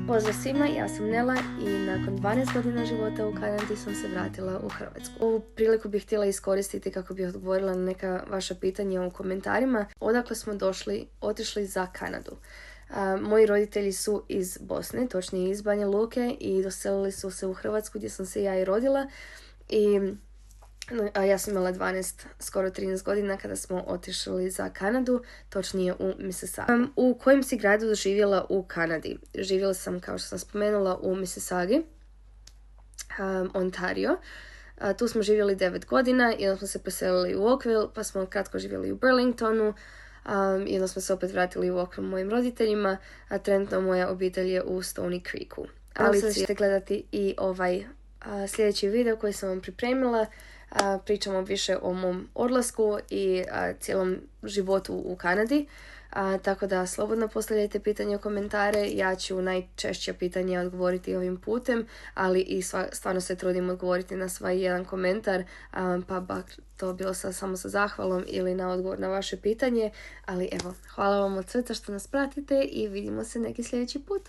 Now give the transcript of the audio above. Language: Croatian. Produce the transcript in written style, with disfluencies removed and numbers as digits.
Pozdrav svima, ja sam Nela i nakon 12 godina života u Kanadi sam se vratila u Hrvatsku. Ovu priliku bih htjela iskoristiti kako bih odgovorila na neka vaša pitanja u komentarima. Odakle smo otišli za Kanadu? Moji roditelji su iz Bosne, točnije iz Banja Luke, i doselili su se u Hrvatsku gdje sam se ja i rodila. A ja sam imala 12, skoro 13 godina kada smo otišli za Kanadu, točnije u Mississauga. U kojem si gradu živjela u Kanadi? Živjela sam, kao što sam spomenula, u Mississaugi, Ontario. Tu smo živjeli 9 godina i onda smo se preselili u Oakville, pa smo kratko živjeli u Burlingtonu. I onda smo se opet vratili u Oakville mojim roditeljima, a trenutno moja obitelj je u Stony Creeku. Ali sad ćete gledati i sljedeći video koji sam vam pripremila. Pričamo više o mom odlasku i cijelom životu u Kanadi. Tako da slobodno postavljajte pitanje u komentare. Ja ću najčešće pitanje odgovoriti ovim putem, ali i stvarno se trudim odgovoriti na svaki jedan komentar, pa to bilo samo sa zahvalom ili na odgovor na vaše pitanje. Ali evo, hvala vam od srca što nas pratite i vidimo se neki sljedeći put.